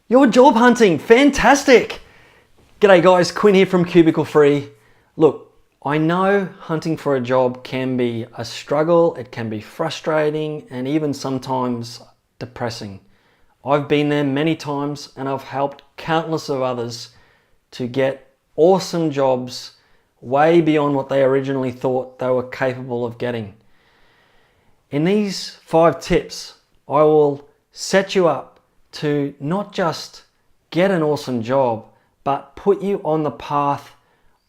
You're job hunting, fantastic! G'day guys, Quinn here from Cubicle Free. Look, I know hunting for a job can be a struggle, it can be frustrating and even sometimes depressing. I've been there many times and I've helped countless of others to get awesome jobs way beyond what they originally thought they were capable of getting. In these 5 tips, I will set you up to not just get an awesome job, but put you on the path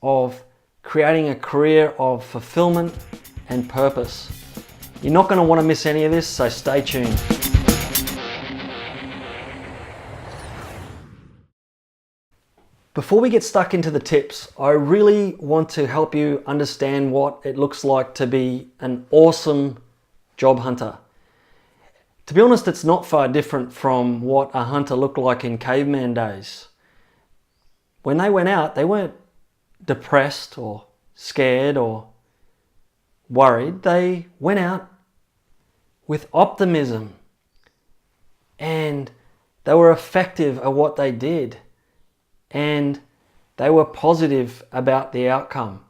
of creating a career of fulfillment and purpose. You're not going to want to miss any of this, so stay tuned. Before we get stuck into the tips, I really want to help you understand what it looks like to be an awesome job hunter. To be honest, it's not far different from what a hunter looked like in caveman days. When they went out, they weren't depressed or scared or worried. They went out with optimism and they were effective at what they did and they were positive about the outcome.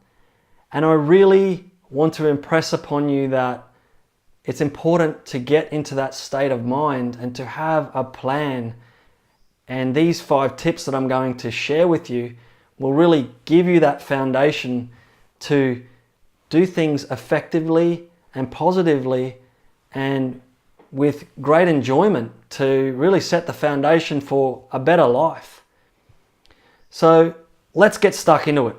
And I really want to impress upon you that it's important to get into that state of mind and to have a plan. And these 5 tips that I'm going to share with you will really give you that foundation to do things effectively and positively and with great enjoyment to really set the foundation for a better life. So let's get stuck into it.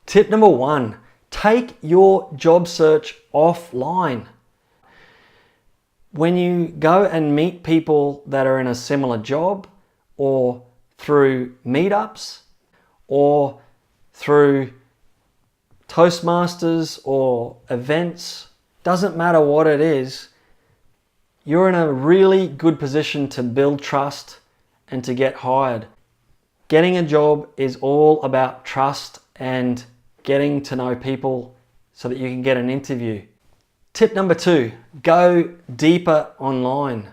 Tip number 1. Take your job search offline. When you go and meet people that are in a similar job, or through meetups, or through Toastmasters or events, doesn't matter what it is, you're in a really good position to build trust and to get hired. Getting a job is all about trust and getting to know people so that you can get an interview. Tip number 2, go deeper online.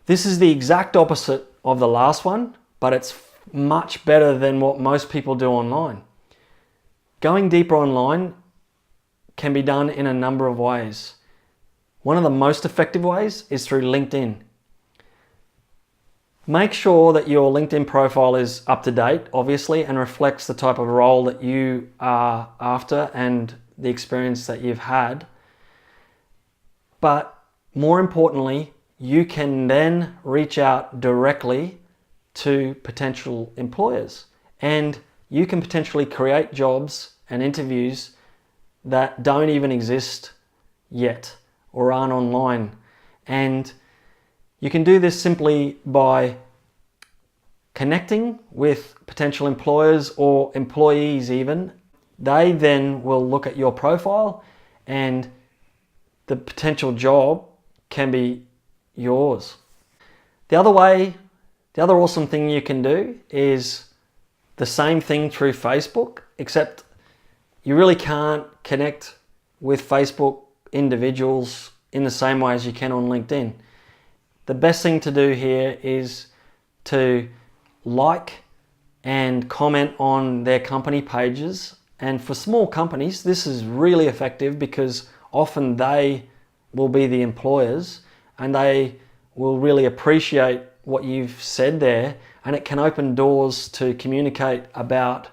This is the exact opposite of the last one, but it's much better than what most people do online. Going deeper online can be done in a number of ways. One of the most effective ways is through LinkedIn. Make sure that your LinkedIn profile is up to date, obviously, and reflects the type of role that you are after and the experience that you've had. But more importantly, you can then reach out directly to potential employers and you can potentially create jobs and interviews that don't even exist yet or aren't online. And you can do this simply by connecting with potential employers or employees even. They then will look at your profile and the potential job can be yours. The other awesome thing you can do is the same thing through Facebook, except you really can't connect with Facebook individuals in the same way as you can on LinkedIn. The best thing to do here is to like and comment on their company pages. And for small companies, this is really effective because often they will be the employers and they will really appreciate what you've said there, and it can open doors to communicate about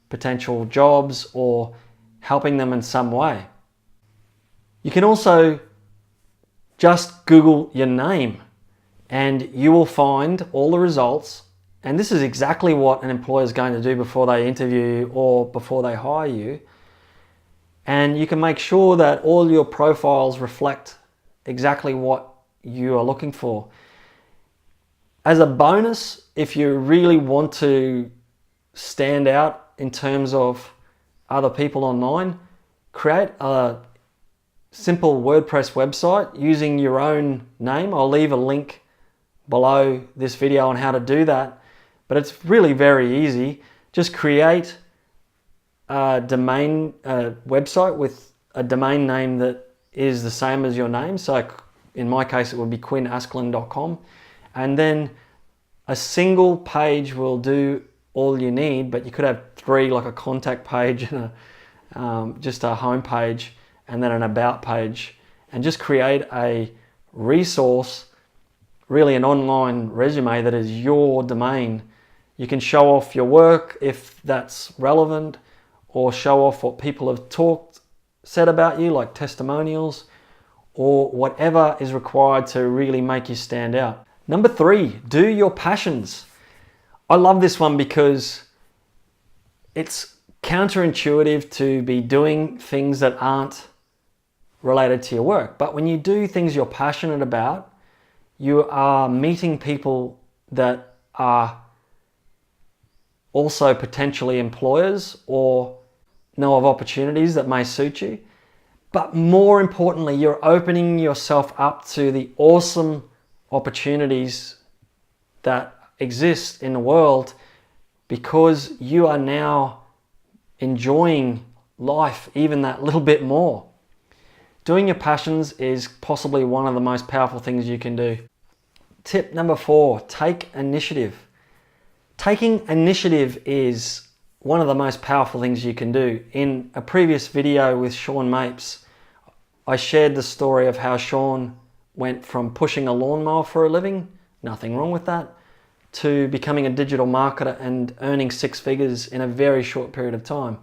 potential jobs or helping them in some way. You can also just Google your name and you will find all the results, and this is exactly what an employer is going to do before they interview you or before they hire you. And you can make sure that all your profiles reflect exactly what you are looking for. As a bonus, if you really want to stand out in terms of other people online, create a simple WordPress website using your own name. I'll leave a link below this video on how to do that, but it's really very easy. Just create a domain website with a domain name that is the same as your name. So in my case, it would be quinnasklin.com. And then a single page will do all you need, but you could have three, like a contact page and just a home page and then an about page, and just create a resource, really an online resume that is your domain. You can show off your work if that's relevant, or show off what people have said about you, like testimonials, or whatever is required to really make you stand out. Number 3, do your passions. I love this one because it's counterintuitive to be doing things that aren't related to your work. But when you do things you're passionate about, you are meeting people that are also potentially employers or know of opportunities that may suit you. But more importantly, you're opening yourself up to the awesome opportunities that exist in the world because you are now enjoying life even that little bit more. Doing your passions is possibly one of the most powerful things you can do. Tip number 4, take initiative. Taking initiative is one of the most powerful things you can do. In a previous video with Sean Mapes, I shared the story of how Sean went from pushing a lawnmower for a living, nothing wrong with that, to becoming a digital marketer and earning 6 figures in a very short period of time.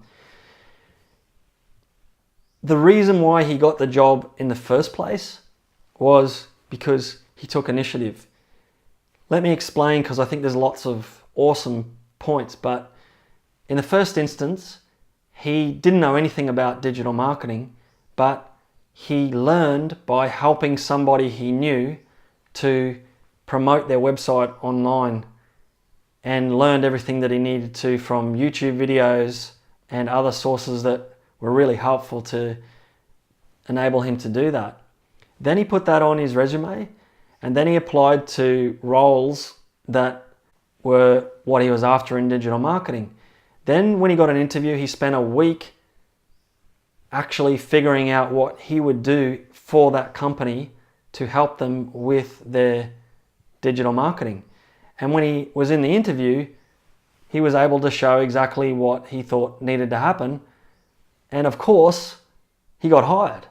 The reason why he got the job in the first place was because he took initiative. Let me explain, because I think there's lots of awesome points, but in the first instance, he didn't know anything about digital marketing, but he learned by helping somebody he knew to promote their website online, and learned everything that he needed to from YouTube videos and other sources that were really helpful to enable him to do that. Then he put that on his resume, and then he applied to roles that were what he was after in digital marketing. Then when he got an interview, he spent a week actually figuring out what he would do for that company to help them with their digital marketing. And when he was in the interview, he was able to show exactly what he thought needed to happen. And of course, he got hired.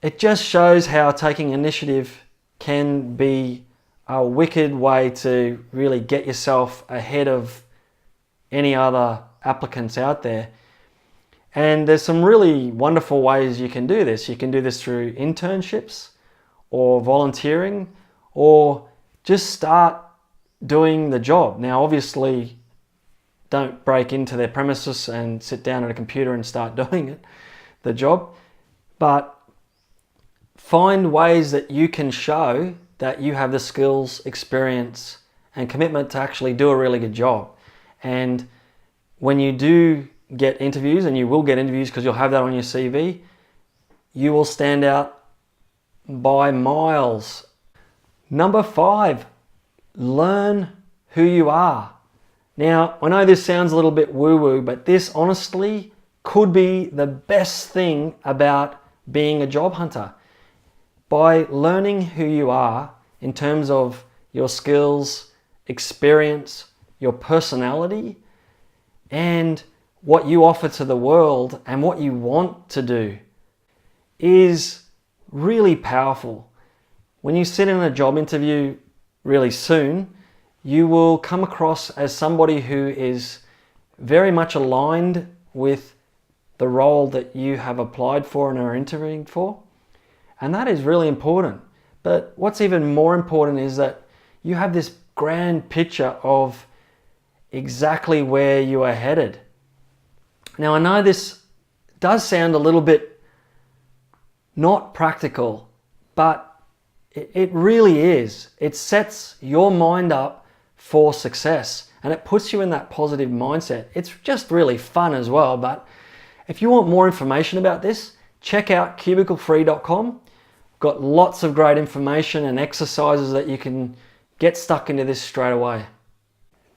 It just shows how taking initiative can be a wicked way to really get yourself ahead of any other applicants out there. And there's some really wonderful ways you can do this. You can do this through internships or volunteering, or just start doing the job. Now, obviously, don't break into their premises and sit down at a computer and start doing the job, but find ways that you can show that you have the skills, experience, and commitment to actually do a really good job. And when you do get interviews, and you will get interviews because you'll have that on your CV, you will stand out by miles. Number 5, learn who you are. Now, I know this sounds a little bit woo-woo, but this honestly could be the best thing about being a job hunter. By learning who you are in terms of your skills, experience, your personality, and what you offer to the world and what you want to do is really powerful. When you sit in a job interview really soon, you will come across as somebody who is very much aligned with the role that you have applied for and are interviewing for. And that is really important. But what's even more important is that you have this grand picture of exactly where you are headed. Now, I know this does sound a little bit not practical, but it really is. It sets your mind up for success, and it puts you in that positive mindset. It's just really fun as well. But if you want more information about this, check out cubiclefree.com. Got lots of great information and exercises that you can get stuck into this straight away.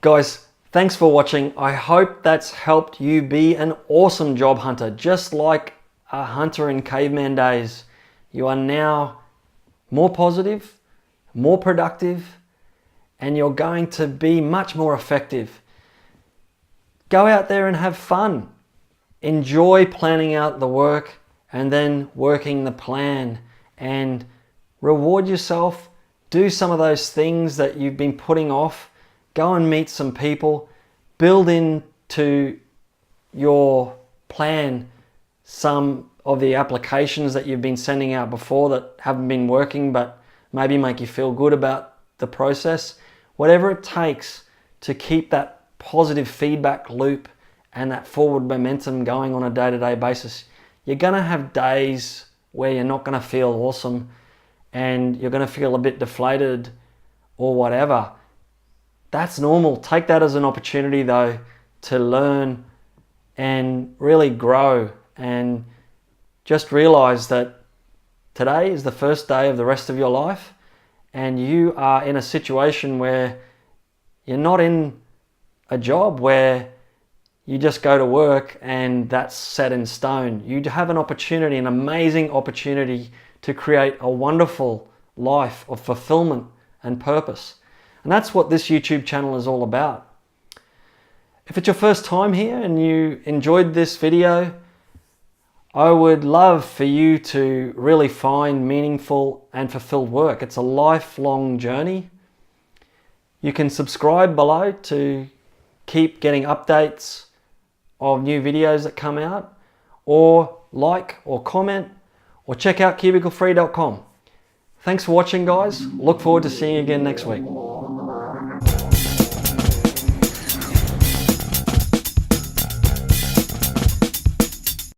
Guys, thanks for watching. I hope that's helped you be an awesome job hunter, just like a hunter in caveman days. You are now more positive, more productive, and you're going to be much more effective. Go out there and have fun. Enjoy planning out the work and then working the plan, and reward yourself. Do some of those things that you've been putting off. Go and meet some people. Build into your plan some of the applications that you've been sending out before that haven't been working, but maybe make you feel good about the process. Whatever it takes to keep that positive feedback loop and that forward momentum going on a day-to-day basis. You're going to have days where you're not going to feel awesome and you're going to feel a bit deflated or whatever. That's normal. Take that as an opportunity though to learn and really grow, and just realize that today is the first day of the rest of your life, and you are in a situation where you're not in a job where you just go to work and that's set in stone. You have an opportunity, an amazing opportunity to create a wonderful life of fulfillment and purpose. And that's what this YouTube channel is all about. If it's your first time here and you enjoyed this video, I would love for you to really find meaningful and fulfilled work. It's a lifelong journey. You can subscribe below to keep getting updates of new videos that come out, or like or comment, or check out cubiclefree.com. Thanks for watching, guys. Look forward to seeing you again next week.